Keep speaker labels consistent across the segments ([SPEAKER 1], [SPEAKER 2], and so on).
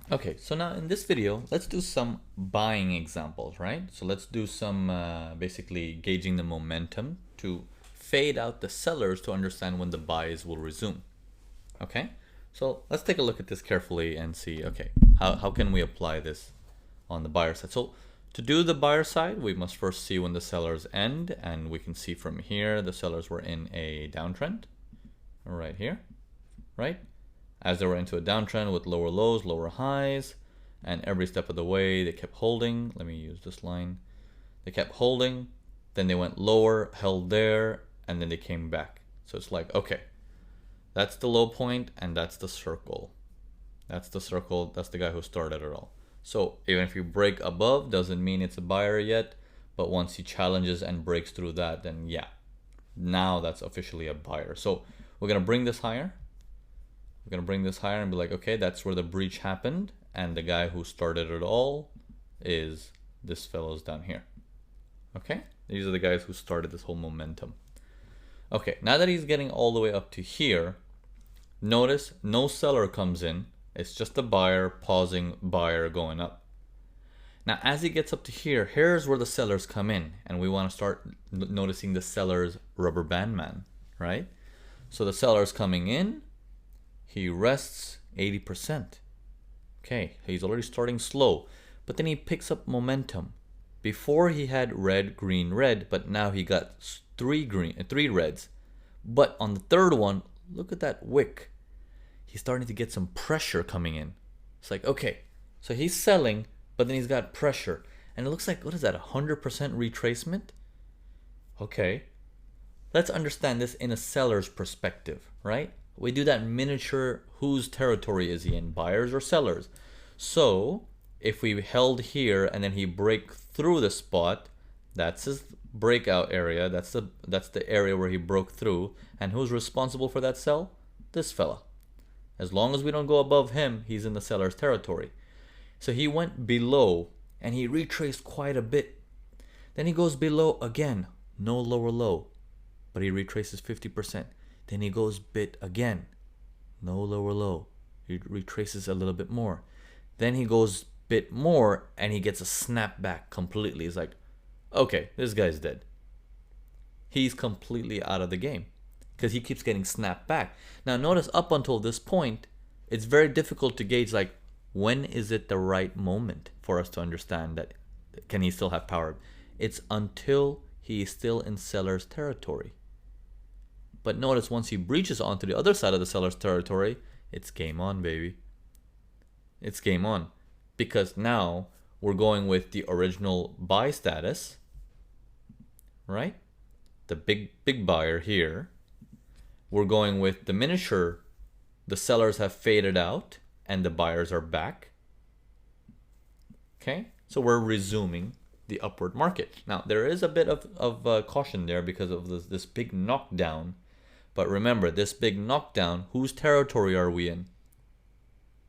[SPEAKER 1] Okay, so now in this video, let's do some buying examples, right? So let's do some basically gauging the momentum to fade out the sellers to understand when the buys will resume. Okay, so let's take a look at this carefully and see, okay, how can we apply this on the buyer side? So to do the buyer side, we must first see when the sellers end, and we can see from here the sellers were in a downtrend right here, right? As they were into a downtrend with lower lows, lower highs, and every step of the way they kept holding. Let me use this line. They kept holding, then they went lower, held there, and then they came back. So it's like, okay, that's the low point and that's the circle. That's the circle, that's the guy who started it all. So even if you break above, doesn't mean it's a buyer yet, but once he challenges and breaks through that, then yeah, now that's officially a buyer. So we're gonna bring this higher. We're gonna bring this higher and be like, okay, that's where the breach happened, and the guy who started it all is this fellow's down here. Okay, these are the guys who started this whole momentum. Okay, now that he's getting all the way up to here, notice no seller comes in. It's just a buyer pausing, buyer going up. Now as he gets up to here, here's where the sellers come in, and we want to start noticing the seller's rubber band man, right? So the seller's coming in, he rests 80%. Okay, he's already starting slow, but then he picks up momentum. Before he had red, green, red, but now he got three reds. But on the third one, look at that wick. He's starting to get some pressure coming in. It's like, okay, so he's selling, but then he's got pressure. And it looks like, what is that, 100% retracement? Okay, let's understand this in a seller's perspective, right? We do that miniature, whose territory is he in, buyers or sellers? So if we held here and then he break through the spot, that's his breakout area. That's the area where he broke through. And who's responsible for that sell? This fella. As long as we don't go above him, he's in the seller's territory. So he went below and he retraced quite a bit. Then he goes below again, no lower low, but he retraces 50%. Then he goes bit again, no lower low. He retraces a little bit more. Then he goes bit more and he gets a snap back completely. He's like, okay, this guy's dead. He's completely out of the game because he keeps getting snapped back. Now notice up until this point, it's very difficult to gauge like when is it the right moment for us to understand that can he still have power. It's until he is still in seller's territory. But notice once he breaches onto the other side of the seller's territory, it's game on, baby. It's game on. Because now we're going with the original buy status, right? The big buyer here. We're going with the miniature. The sellers have faded out and the buyers are back. Okay, so we're resuming the upward market. Now there is a bit of caution there because of this big knockdown. But remember, this big knockdown, whose territory are we in?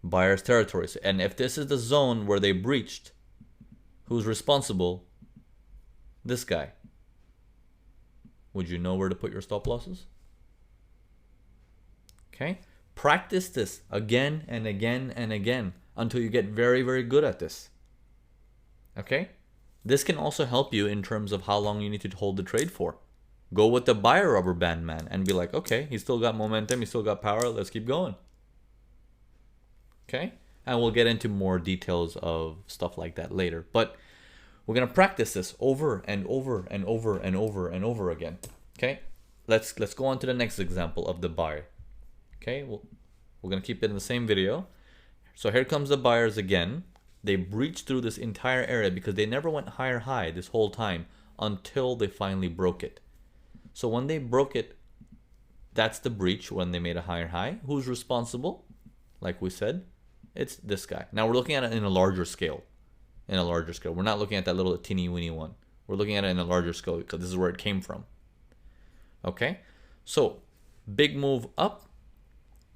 [SPEAKER 1] Buyer's territory. And if this is the zone where they breached, who's responsible? This guy. Would you know where to put your stop losses? Okay. Practice this again and again and again until you get very, very good at this. Okay. This can also help you in terms of how long you need to hold the trade for. Go with the buyer rubber band man and be like, okay, he's still got momentum, he's still got power, let's keep going. Okay? And we'll get into more details of stuff like that later. But we're going to practice this over and over and over and over and over again. Okay? Let's go on to the next example of the buyer. Okay? We're going to keep it in the same video. So here comes the buyers again. They breached through this entire area because they never went higher high this whole time until they finally broke it. So when they broke it, that's the breach when they made a higher high. Who's responsible? Like we said, it's this guy. Now we're looking at it in a larger scale. We're not looking at that little teeny weeny one. We're looking at it in a larger scale because this is where it came from. Okay? So big move up.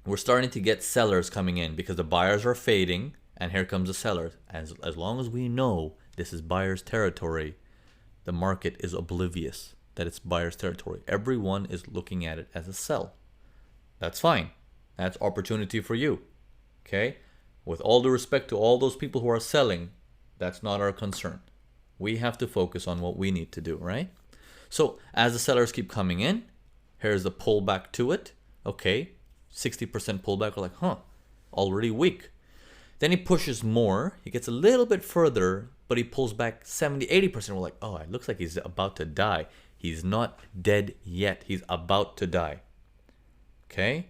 [SPEAKER 1] We're starting to get sellers coming in because the buyers are fading and here comes the sellers. As long as we know this is buyer's territory, the market is oblivious that it's buyer's territory. Everyone is looking at it as a sell. That's fine. That's opportunity for you. Okay? With all due respect to all those people who are selling, that's not our concern. We have to focus on what we need to do, right? So as the sellers keep coming in, here's the pullback to it. Okay, 60% pullback. We're like, already weak. Then he pushes more. He gets a little bit further, but he pulls back 70, 80%. We're like, oh, it looks like he's about to die. He's not dead yet. He's about to die. Okay?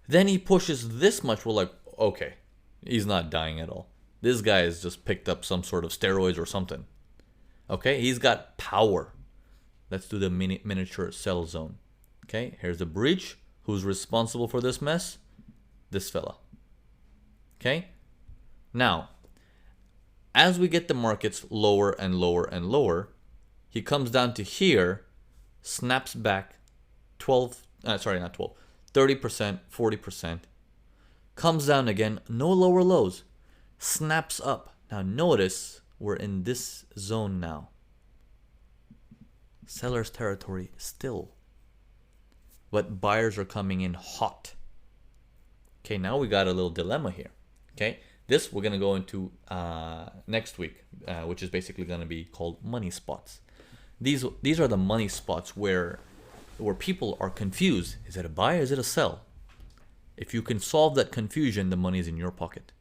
[SPEAKER 1] Then he pushes this much. We're like, okay, he's not dying at all. This guy has just picked up some sort of steroids or something. Okay? He's got power. Let's do the miniature sell zone. Okay? Here's the breach. Who's responsible for this mess? This fella. Okay? Now, as we get the markets lower and lower and lower, he comes down to here, snaps back 30%, 40%, comes down again, no lower lows, snaps up. Now notice we're in this zone now. Seller's territory still. But buyers are coming in hot. Okay, now we got a little dilemma here. Okay, this we're going to go into next week, which is basically going to be called money spots. These are the money spots where people are confused. Is it a buy? Is it a sell? If you can solve that confusion, the money is in your pocket,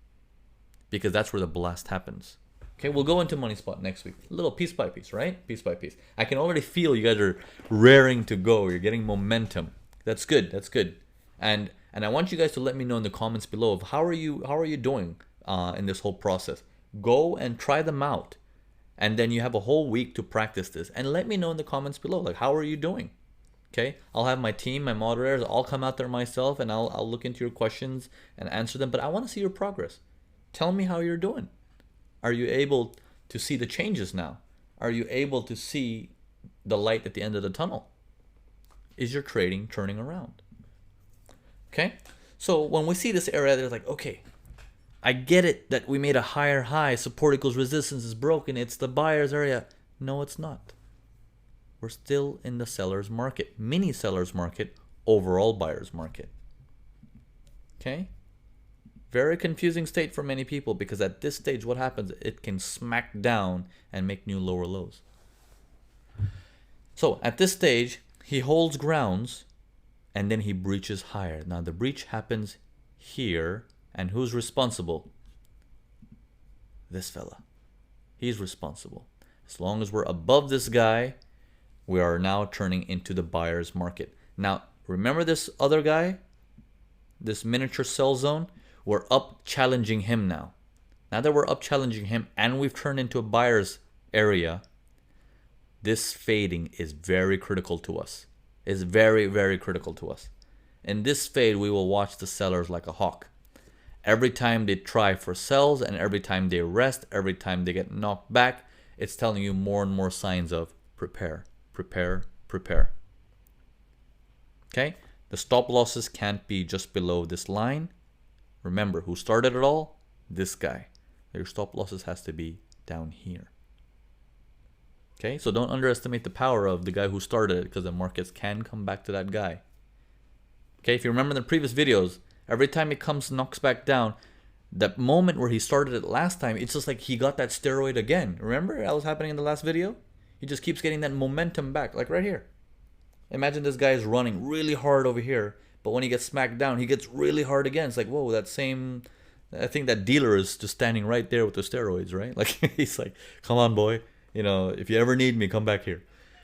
[SPEAKER 1] because that's where the blast happens. Okay, we'll go into money spot next week. A little piece by piece, right? Piece by piece. I can already feel you guys are raring to go. You're getting momentum. That's good. That's good. And I want you guys to let me know in the comments below of how are you doing in this whole process. Go and try them out, and then you have a whole week to practice this. And let me know in the comments below, like, how are you doing? Okay, I'll have my team, my moderators. I'll come out there myself, and I'll look into your questions and answer them. But I want to see your progress. Tell me how you're doing. Are you able to see the changes now? Are you able to see the light at the end of the tunnel? Is your trading turning around? Okay, so when we see this area, they're like, okay, I get it that we made a higher high, support equals resistance is broken, it's the buyer's area. No, it's not. We're still in the seller's market, mini seller's market, overall buyer's market. Okay, very confusing state for many people, because at this stage, what happens? It can smack down and make new lower lows. So at this stage, he holds grounds, and then he breaches higher. Now the breach happens here, and who's responsible? This fella. He's responsible. As long as we're above this guy, we are now turning into the buyer's market. Now, remember this other guy? This miniature sell zone? We're up challenging him now. Now that we're up challenging him and we've turned into a buyer's area, this fading is very critical to us. It's very, very critical to us. In this fade, we will watch the sellers like a hawk. Every time they try for sells, and every time they rest, every time they get knocked back, it's telling you more and more signs of prepare, prepare, prepare. Okay? The stop losses can't be just below this line. Remember, who started it all? This guy. Your stop losses has to be down here. Okay, so don't underestimate the power of the guy who started it, because the markets can come back to that guy. Okay, if you remember in the previous videos, every time it comes, knocks back down, that moment where he started it last time, it's just like he got that steroid again. Remember that was happening in the last video? He just keeps getting that momentum back, like right here. Imagine this guy is running really hard over here, but when he gets smacked down, he gets really hard again. It's like, whoa, that same... I think that dealer is just standing right there with the steroids, right? Like, he's like, come on, boy. You know, if you ever need me, come back here.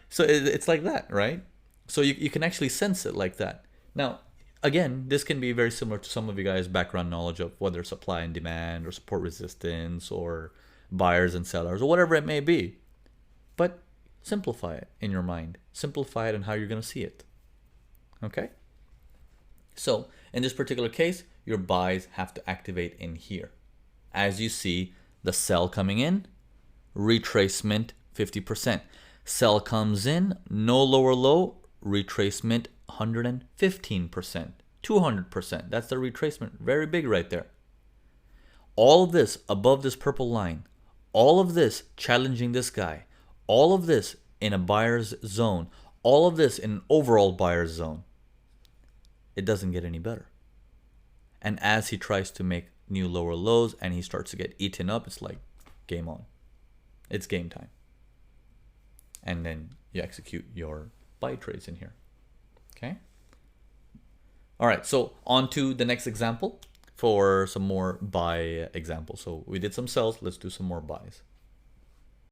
[SPEAKER 1] So it's like that, right? So you can actually sense it like that. Now, again, this can be very similar to some of you guys' background knowledge of whether supply and demand or support resistance or buyers and sellers or whatever it may be. But simplify it in your mind. Simplify it in how you're going to see it. Okay? So in this particular case, your buys have to activate in here. As you see the sell coming in, retracement 50%. Sell comes in, no lower low, retracement 115%, 200%. That's the retracement. Very big right there. All of this above this purple line, all of this challenging this guy, all of this in a buyer's zone, all of this in an overall buyer's zone. It doesn't get any better. And as he tries to make new lower lows, and he starts to get eaten up, it's like game on. It's game time. And then you execute your buy trades in here. Okay. All right, so on to the next example for some more buy examples. So we did some sells, let's do some more buys.